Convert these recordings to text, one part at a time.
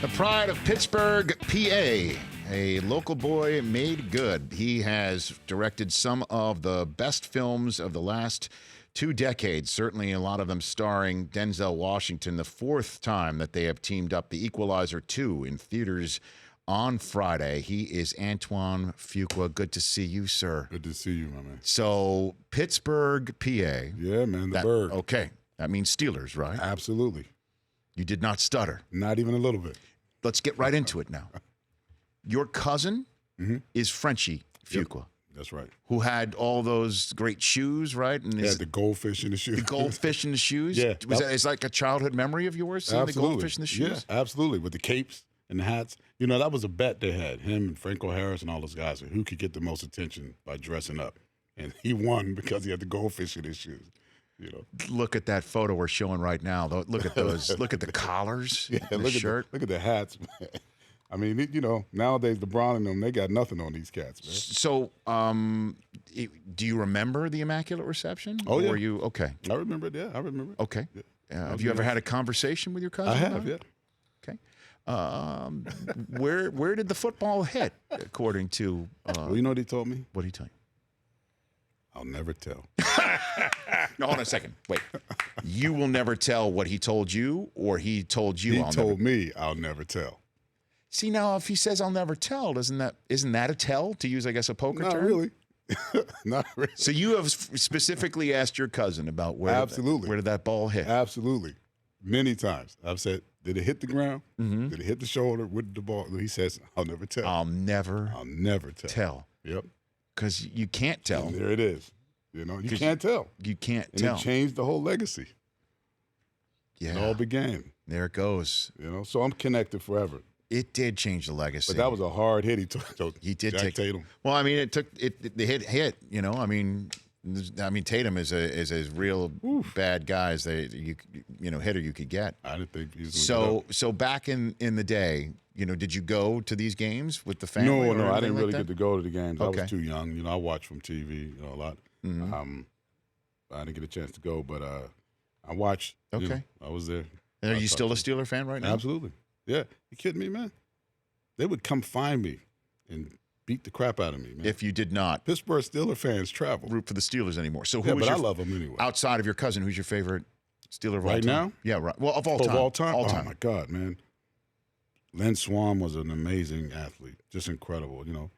The pride of Pittsburgh, PA, a local boy made good. He has directed some of the best films of the last 2 decades, certainly a lot of them starring Denzel Washington, the 4th time that they have teamed up. The Equalizer 2 in theaters on Friday. He is Antoine Fuqua. Good to see you, sir. Good to see you, my man. So, Pittsburgh, PA. Yeah, man, the bird. Okay, that means Steelers, right? Absolutely. You did not stutter. Not even a little bit. Let's get right into it now. Your cousin is Frenchie Fuqua. Yep, that's right. Who had all those great shoes, right? And the goldfish in the shoes. The goldfish in the shoes? Yeah. Is like a childhood memory of yours, seeing the goldfish in the shoes? Yeah, absolutely. With the capes and the hats. You know, that was a bet they had, him and Franco Harris and all those guys, who could get the most attention by dressing up. And he won because he had the goldfish in his shoes. You know. Look at that photo we're showing right now. Look at those. Look at the collars. Yeah, the shirt. Look at the hats, man. I mean, you know, nowadays LeBron and them, they got nothing on these cats, man. So, do you remember the Immaculate Reception? Oh, yeah. Or you okay? I remember it. Yeah, I remember it. Okay. Yeah. Have you ever had a conversation with your cousin? I have, yeah. Okay. Where did the football hit, according to? Well, you know what he told me? What did he tell you? I'll never tell. No, hold on a second. Wait. You will never tell what he told you, or he told you? He told me I'll never tell. See, now if he says I'll never tell, isn't that a tell, to use, I guess, a poker Not term? really. Not really. So you have specifically asked your cousin about where did that ball hit? Absolutely. Many times. I've said, did it hit the ground? Did it hit the shoulder? Where did the ball? He says, I'll never tell. I'll never tell. Yep. Because you can't tell. And there it is. You know, you can't tell. You can't and tell. It changed the whole legacy. Yeah. It all began. There it goes. You know, so I'm connected forever. It did change the legacy. But that was a hard hit he took. He did Jack take Tatum. Well, I mean, it took it. The hit. You know, I mean, Tatum is a real bad guy as hitter you could get. I didn't think he was gonna get up. So back in the day, you know, did you go to these games with the family? No, I didn't really like get to go to the games. Okay. I was too young. You know, I watched from TV, a lot. I didn't get a chance to go, but I watched. Okay. You know, I was there. And are you still a Steeler fan right now? Absolutely. Yeah. You kidding me, man? They would come find me and beat the crap out of me, man. If you did not Pittsburgh Steeler fans travel. root for the Steelers anymore. So I love them anyway. Outside of your cousin, who's your favorite Steeler of all right time? now? Yeah, right. Well, of all time. Of all time? All time. Oh, my God, man. Len Swan was an amazing athlete. Just incredible, you know.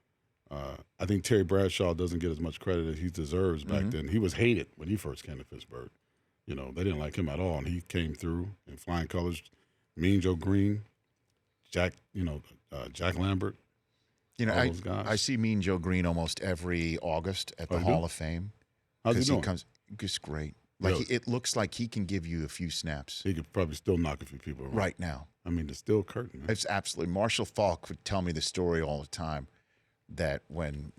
I think Terry Bradshaw doesn't get as much credit as he deserves back then. He was hated when he first came to Pittsburgh. You know, they didn't like him at all, and he came through in flying colors. Mean Joe Green, Jack Lambert. You know, all those guys. I see Mean Joe Green almost every August at the Hall of Fame. How's he doing? Just great. Like Really? it looks like he can give you a few snaps He could probably still knock a few people around. right now. I mean, the steel curtain, man. It's absolutely. Marshall Falk would tell me the story all the time that when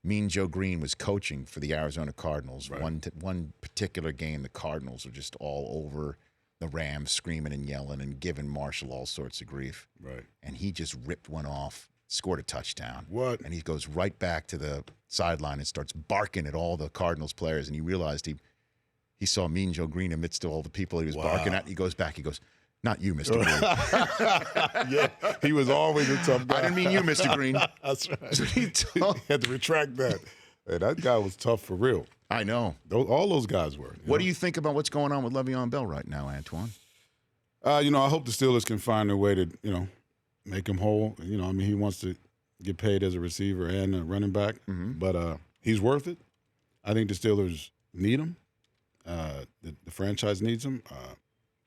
Mean Joe Green was coaching for the Arizona Cardinals, Right. one particular game, the Cardinals were just all over the Rams, screaming and yelling and giving Marshall all sorts of grief. Right. And he just ripped one off, scored a touchdown. What? And he goes right back to the sideline and starts barking at all the Cardinals players. And he realized he saw Mean Joe Green amidst all the people he was barking at. He goes back. He goes, "Not you, Mr. Green." Yeah, he was always a tough guy. I didn't mean you, Mr. Green. That's right. So he told- He had to retract that. Hey, that guy was tough for real. I know. All those guys were. What do you think about what's going on with Le'Veon Bell right now, Antoine? You know, I hope the Steelers can find a way to, make him whole. You know, I mean, he wants to get paid as a receiver and a running back, but he's worth it. I think the Steelers need him. The franchise needs him.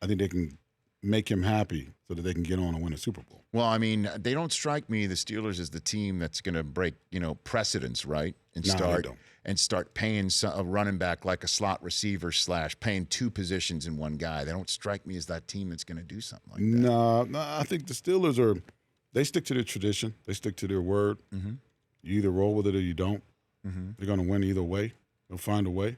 I think they can make him happy so that they can get on and win a Super Bowl. Well, I mean, they don't strike me, the Steelers, as the team that's going to break, precedents, right? And they don't. start paying a running back like a slot receiver / paying 2 positions in one guy. They don't strike me as that team that's going to do something like that. No, I think the Steelers they stick to their tradition. They stick to their word. You either roll with it or you don't. They're going to win either way. They'll find a way.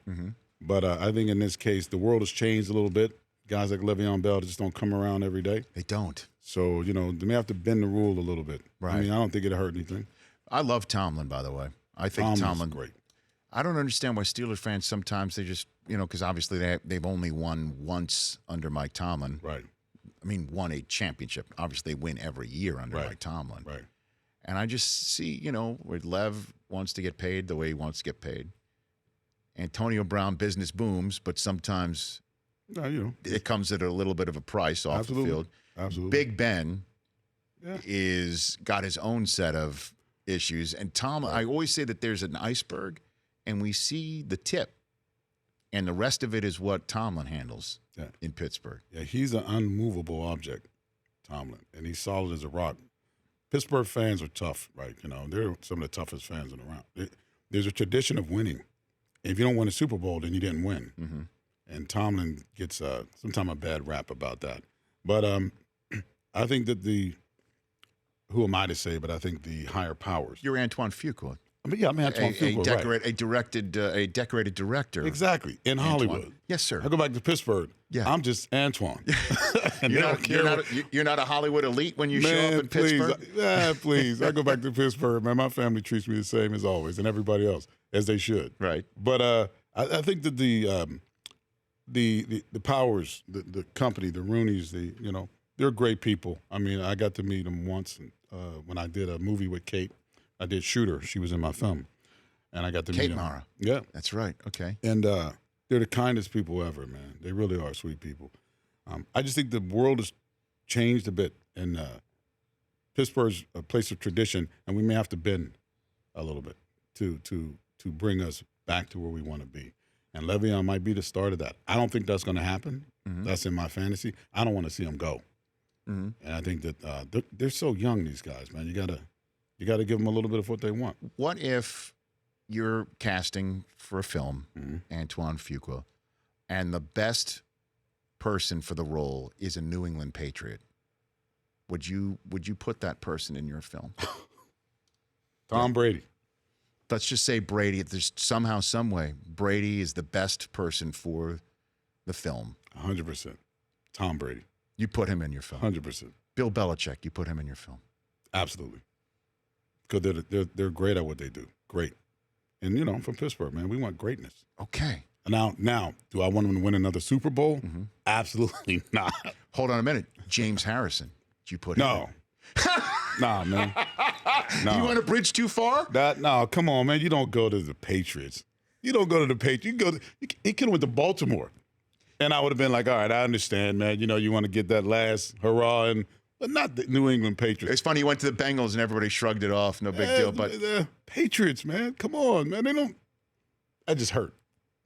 But I think in this case, the world has changed a little bit. Guys like Le'Veon Bell just don't come around every day. They don't. So, they may have to bend the rule a little bit. Right. I mean, I don't think it'll hurt anything. I love Tomlin, by the way. I think Tomlin great. I don't understand why Steelers fans sometimes they just, because obviously they've only won once under Mike Tomlin. Right. won a championship. Obviously, they win every year under Mike Tomlin. Right. And I just see, where Lev wants to get paid the way he wants to get paid. Antonio Brown, business booms, but sometimes it comes at a little bit of a price off the field. Absolutely. Big Ben is got his own set of issues. And Tom, I always say that there's an iceberg, and we see the tip. And the rest of it is what Tomlin handles in Pittsburgh. Yeah, he's an unmovable object, Tomlin, and he's solid as a rock. Pittsburgh fans are tough, right? They're some of the toughest fans around. There's a tradition of winning. If you don't win a Super Bowl, then you didn't win. Mm-hmm. And Tomlin gets sometimes a bad rap about that. But I think that who am I to say, but I think the higher powers. You're Antoine Fuqua. I'm Antoine Fuqua, a decorated director. Exactly, in Antoine. Hollywood. Yes, sir. I go back to Pittsburgh. Yeah. I'm just Antoine. And you're not a Hollywood elite when you show up in Pittsburgh? Please. I go back to Pittsburgh, man. My family treats me the same as always, and everybody else, as they should. Right. But I think that the powers, the company, the Rooneys, they're great people. I got to meet them once when I did a movie with Kate. I did Shooter. She was in my film. And I got to meet them. Mara. Yeah. That's right. Okay. And they're the kindest people ever, man. They really are sweet people. I just think the world has changed a bit. And Pittsburgh's a place of tradition, and we may have to bend a little bit to bring us back to where we want to be. And Le'Veon might be the start of that. I don't think that's going to happen. Mm-hmm. That's in my fantasy. I don't want to see them go. Mm-hmm. And I think that they're so young, these guys, man. You gotta give them a little bit of what they want. What if you're casting for a film, Antoine Fuqua, and the best person for the role is a New England Patriot? Would you put that person in your film? Tom Brady. Let's just say Brady. There's somehow, some way, Brady is the best person for the film. 100%. Tom Brady. You put him in your film. 100%. Bill Belichick. You put him in your film. Absolutely. Because they're great at what they do. Great. And, I'm from Pittsburgh, man. We want greatness. Okay. Now, do I want them to win another Super Bowl? Mm-hmm. Absolutely not. Hold on a minute. James Harrison. Did you put him in? Nah, man. No. You went a bridge too far? No, come on, man. You don't go to the Patriots. You don't go to the Patriots. He could have went to Baltimore. And I would have been like, all right, I understand, man. You want to get that last hurrah, but not the New England Patriots. It's funny, you went to the Bengals and everybody shrugged it off. No big deal. But Patriots, man. Come on, man. They don't. I just hurt.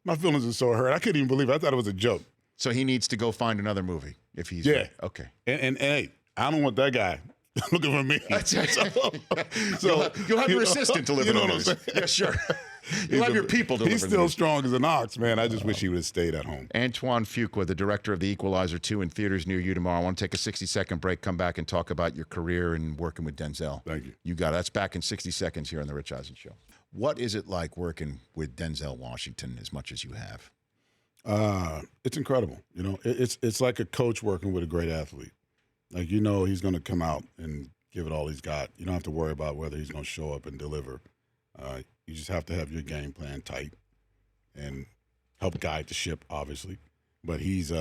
My feelings are so hurt. I couldn't even believe it. I thought it was a joke. So he needs to go find another movie if he's okay. And hey, I don't want that guy looking for me. So you'll have your assistant deliver the news. Yeah, sure. You'll have your people deliver. He's still strong as an ox, man. I just wish he would have stayed at home. Antoine Fuqua, the director of The Equalizer 2 in theaters near you tomorrow. I want to take a 60-second break, come back and talk about your career and working with Denzel. Thank you. You got it. That's back in 60 seconds here on The Rich Eisen Show. What is it like working with Denzel Washington as much as you have? It's incredible. It's like a coach working with a great athlete. Like, he's going to come out and give it all he's got. You don't have to worry about whether he's going to show up and deliver. You just have to have your game plan tight and help guide the ship, obviously. But it's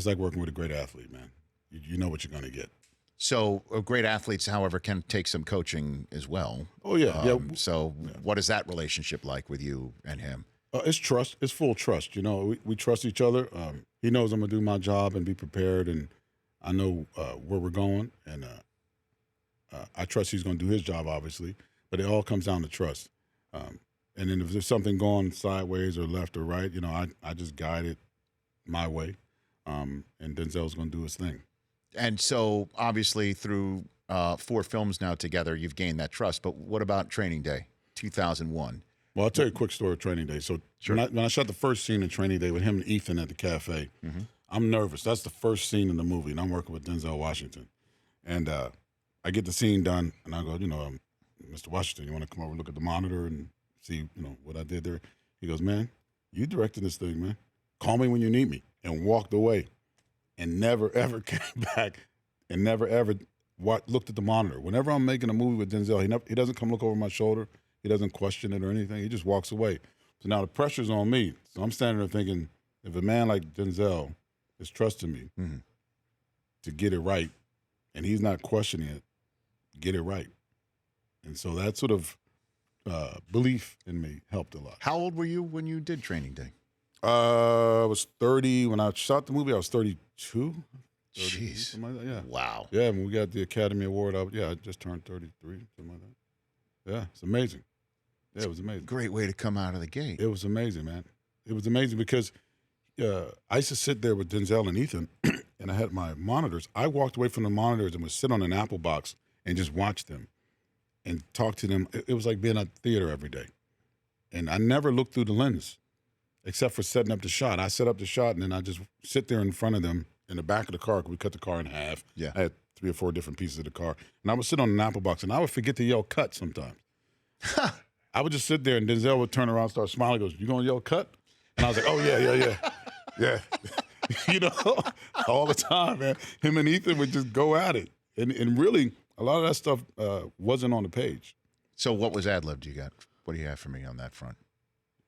like working with a great athlete, man. You know what you're going to get. So great athletes, however, can take some coaching as well. Oh, yeah. What is that relationship like with you and him? It's trust. It's full trust. We trust each other. He knows I'm going to do my job and be prepared, and I know where we're going, and I trust he's going to do his job, obviously. But it all comes down to trust. And then if there's something going sideways or left or right, I just guide it my way, and Denzel's going to do his thing. And so, obviously, through 4 films now together, you've gained that trust. But what about Training Day, 2001? Well, I'll tell you a quick story of Training Day. So sure. when I shot the first scene in Training Day with him and Ethan at the cafe, I'm nervous. That's the first scene in the movie, and I'm working with Denzel Washington. And I get the scene done, and I go, Mr. Washington, you want to come over and look at the monitor and see, what I did there? He goes, man, you directed this thing, man. Call me when you need me. And walked away and never, ever came back and never, ever looked at the monitor. Whenever I'm making a movie with Denzel, he doesn't come look over my shoulder. He doesn't question it or anything. He just walks away. So now the pressure's on me. So I'm standing there thinking, if a man like Denzel is trusting me, to get it right, and he's not questioning it, get it right. And so that sort of belief in me helped a lot. How old were you when you did Training Day? I was 30. When I shot the movie, I was 32. Jeez. Something like that, yeah. Wow. Yeah, when we got the Academy Award, I just turned 33, something like that. Yeah, it's amazing. Yeah, it was amazing. Great way to come out of the gate. It was amazing, man. It was amazing because I used to sit there with Denzel and Ethan, and I had my monitors. I walked away from the monitors and would sit on an Apple box and just watch them and talk to them. It was like being at theater every day. And I never looked through the lens except for setting up the shot. I set up the shot, and then I just sit there in front of them in the back of the car. We cut the car in half. Yeah. I had 3 or 4 different pieces of the car. And I would sit on an Apple box, and I would forget to yell cut sometimes. I would just sit there, and Denzel would turn around, start smiling, goes, "You gonna yell cut?" And I was like, "Oh, yeah." You know, all the time, man. Him and Ethan would just go at it. And really, a lot of that stuff wasn't on the page. So what was ad-libbed you got? What do you have for me on that front?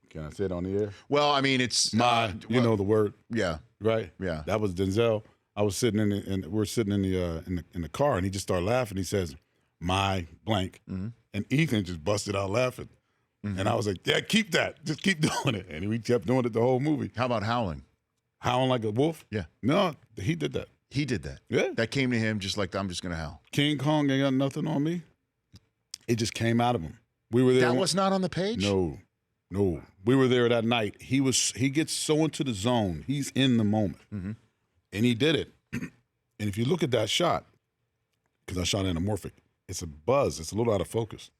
Can I say it on the air? Well, I mean, it's... you know the word. Yeah. Right? Yeah. That was Denzel. I was sitting we're sitting in the car, and he just started laughing. He says, "My blank." Mm-hmm. And Ethan just busted out laughing. Mm-hmm. And I was like, "Yeah, keep that. Just keep doing it." And we kept doing it the whole movie. How about howling? Howling like a wolf? Yeah. No, he did that. He did that. Yeah. That came to him just like, I'm just going to howl. King Kong ain't got nothing on me. It just came out of him. We were there. That was not on the page? No. We were there that night. He gets so into the zone. He's in the moment. Mm-hmm. And he did it. And if you look at that shot, because I shot anamorphic, it's a buzz. It's a little out of focus.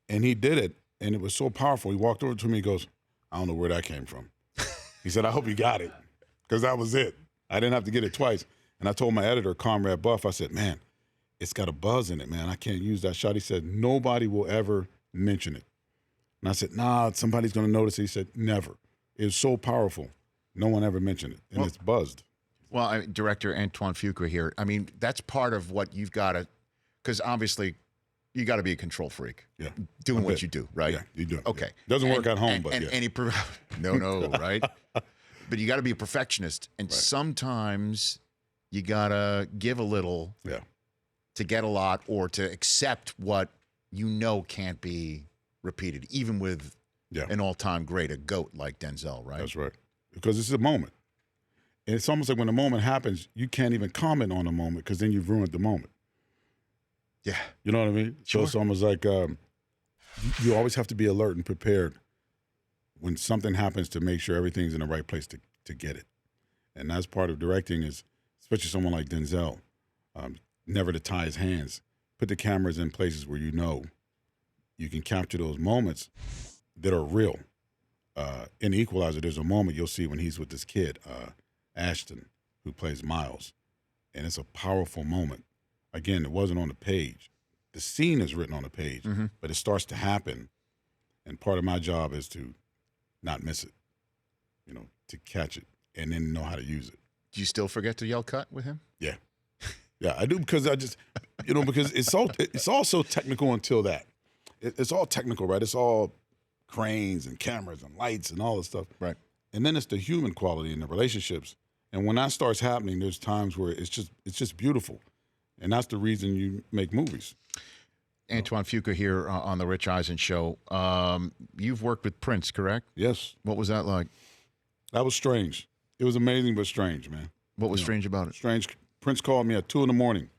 And he did it, and it was so powerful. He walked over to me and goes, "I don't know where that came from." He said, "I hope you got it," because that was it. I didn't have to get it twice. And I told my editor, Comrade Buff, I said, "Man, it's got a buzz in it, man. I can't use that shot." He said, "Nobody will ever mention it." And I said, "Nah, somebody's going to notice it." He said, "Never. It was so powerful. No one ever mentioned it, and it's buzzed." Well, director Antoine Fuqua here. I mean, that's part of what you've got to, because obviously you got to be a control freak. Yeah. Doing what you do, right? Yeah, you do. Okay. Yeah. Doesn't work at home, but and, yeah. And he no, right? But you got to be a perfectionist, and sometimes you got to give a little to get a lot, or to accept what you know can't be repeated, even with an all-time great, a GOAT like Denzel, right? That's right. Because it's a moment. And it's almost like when the moment happens, you can't even comment on the moment because then you've ruined the moment. Yeah. You know what I mean? Sure. So it's almost like you always have to be alert and prepared when something happens to make sure everything's in the right place to get it. And that's part of directing is, especially someone like Denzel, never to tie his hands. Put the cameras in places where you know you can capture those moments that are real. In Equalizer, there's a moment you'll see when he's with this kid, Ashton, who plays Miles. And it's a powerful moment. Again, it wasn't on the page. The scene is written on the page, but it starts to happen. And part of my job is to not miss it, to catch it and then know how to use it. Do you still forget to yell cut with him? Yeah. Yeah, I do, because I just, because it's all so technical until that. It's all technical, right? It's all cranes and cameras and lights and all this stuff. Right. And then it's the human quality in the relationships. And when that starts happening, there's times where it's just beautiful. And that's the reason you make movies. Antoine Fuqua here on the Rich Eisen Show. You've worked with Prince, correct? Yes. What was that like? That was strange. It was amazing, but strange, man. What was strange about it? Strange. Prince called me at 2 a.m.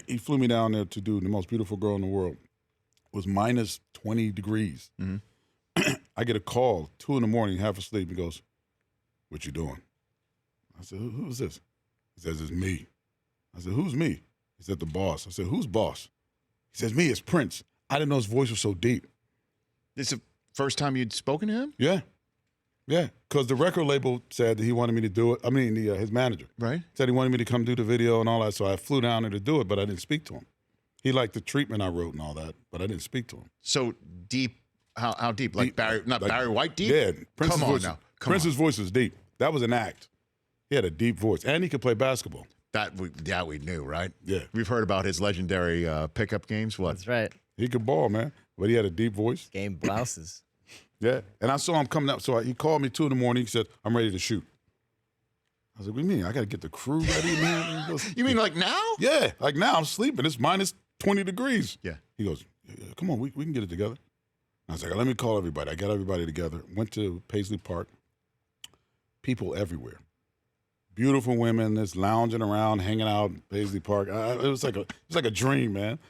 He flew me down there to do The Most Beautiful Girl in the World. It was minus 20 degrees. Mm-hmm. I get a call, 2 a.m, half asleep. He goes, "What you doing?" I said, "Who's this?" He says, "It's me." I said, "Who's me?" He said, "The boss." I said, "Who's boss?" He says, "Me, it's Prince." I didn't know his voice was so deep. This is the first time you'd spoken to him? Yeah. Yeah, because the record label said that he wanted me to do it. I mean, his manager. Right. Said he wanted me to come do the video and all that, so I flew down there to do it, but I didn't speak to him. He liked the treatment I wrote and all that, but I didn't speak to him. So deep, how deep? Like Barry, not like, Barry White deep? Yeah. Come on now. Prince's voice was deep. That was an act. He had a deep voice, and he could play basketball. That we knew, right? Yeah. We've heard about his legendary pickup games. What? That's right. He could ball, man, but he had a deep voice. Game blouses. Yeah, and I saw him coming up. So he called me 2 a.m. He said, "I'm ready to shoot." I was like, what do you mean? I got to get the crew ready, man. You mean like now? Yeah, like now I'm sleeping. It's minus 20 degrees. Yeah. He goes, yeah, come on, we can get it together. I was like, let me call everybody. I got everybody together. Went to Paisley Park. People everywhere. Beautiful women just lounging around, hanging out in Paisley Park. It was like a dream, man.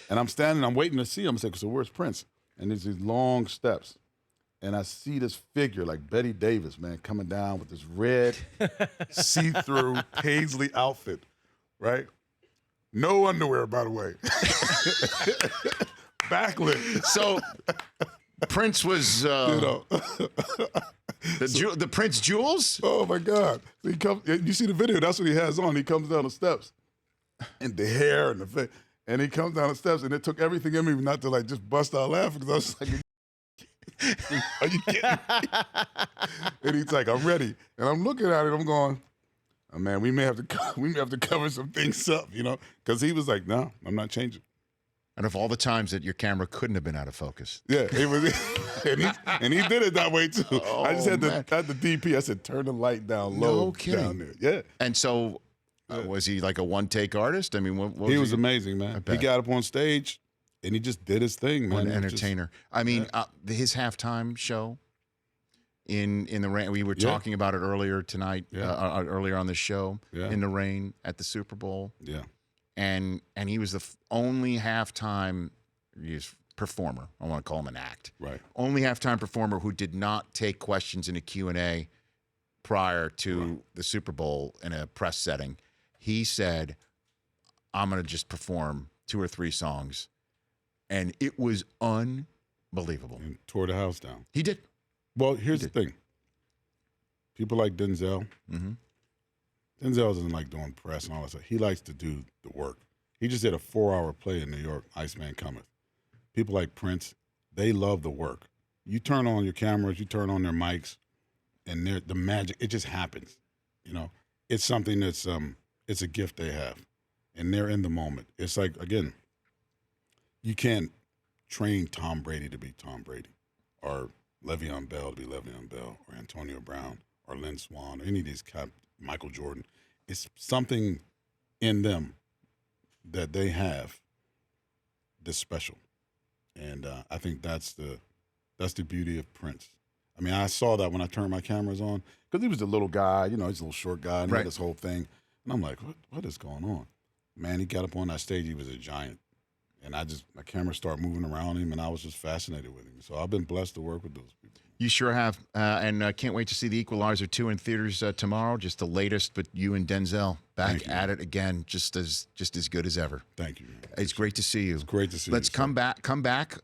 And I'm standing, I'm waiting to see him. I said, so where's Prince? And there's these long steps. And I see this figure like Betty Davis, man, coming down with this red, see-through Paisley outfit, right? No underwear, by the way. Backlit. So Prince was, the Prince jewels? Oh, my God. He comes. You see the video, that's what he has on. He comes down the steps. And the hair and the face. And he comes down the steps, and it took everything in me not to, like, just bust out laughing, because I was like, are you kidding me? And he's like, I'm ready. And I'm looking at it, I'm going, oh, man, we may have to cover some things up, you know? Because he was like, no, I'm not changing. And of all the times that your camera couldn't have been out of focus. Yeah, it was, and he did it that way too. Oh, I just had the DP. I said, turn the light down low. No kidding. Down there. Yeah. And so, was he like a one-take artist? I mean, what was he was amazing, man. He got up on stage, and he just did his thing, man. An entertainer. I mean, his halftime show in the rain. We were talking about it earlier tonight, earlier on the show, in the rain at the Super Bowl. Yeah. And he was the only halftime performer. I want to call him an act. Right. Only halftime performer who did not take questions in a Q&A prior to the Super Bowl in a press setting. He said, I'm going to just perform 2 or 3 songs. And it was unbelievable. And tore the house down. He did. Well, here's the thing. People like Denzel. Mm-hmm. Denzel doesn't like doing press and all that stuff. He likes to do the work. He just did a 4-hour play in New York, Iceman Cometh. People like Prince, they love the work. You turn on your cameras, you turn on their mics, and the magic, it just happens. You know, it's something that's, it's a gift they have. And they're in the moment. It's like, again, you can't train Tom Brady to be Tom Brady, or Le'Veon Bell to be Le'Veon Bell, or Antonio Brown, or Lynn Swann, or any of these Michael Jordan. It's something in them that they have that's special. And I think that's the beauty of Prince. I mean, I saw that when I turned my cameras on, because he was a little guy, you know, he's a little short guy, and he had this whole thing. And I'm like, what is going on? Man, he got up on that stage, he was a giant. And my camera started moving around him, and I was just fascinated with him. So I've been blessed to work with those people. You sure have. And can't wait to see The Equalizer 2 in theaters tomorrow. Just the latest, but you and Denzel back at it again, just as good as ever. Thank you, man. It's great to see you. It's great to see you. Let's come back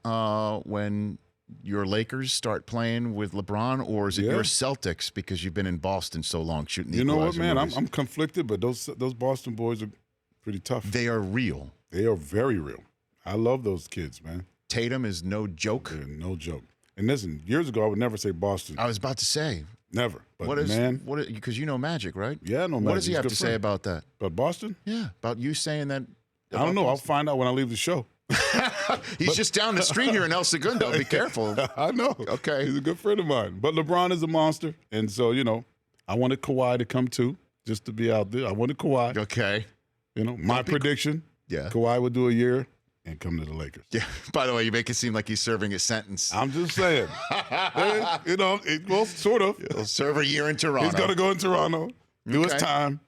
when your Lakers start playing with LeBron, or is it your Celtics, because you've been in Boston so long shooting the Equalizer You know what, man? movies? I'm conflicted, but those Boston boys are pretty tough. They are real. They are very real. I love those kids, man. Tatum is no joke. They're no joke. And listen, years ago, I would never say Boston. I was about to say. Never. But because you know Magic, right? Yeah, I know Magic. What does he have to say about that? About Boston? Yeah, about you saying that. I don't know. Boston. I'll find out when I leave the show. He's just down the street here in El Segundo. Be careful. I know. Okay. He's a good friend of mine. But LeBron is a monster. And so, you know, I wanted Kawhi to come too, just to be out there. I wanted Kawhi. Okay. You know, my prediction, Kawhi would do a year and come to the Lakers. Yeah. By the way, you make it seem like he's serving a sentence. I'm just saying. You know, well, sort of. He'll serve a year in Toronto. He's going to go in Toronto, do his time,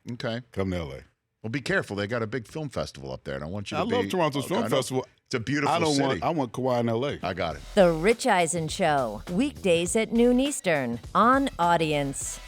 come to L.A. Well, be careful. They got a big film festival up there, and I want you to I love Toronto's film festival. It's a beautiful city. I want Kawhi in L.A. I got it. The Rich Eisen Show, weekdays at noon Eastern on Audience.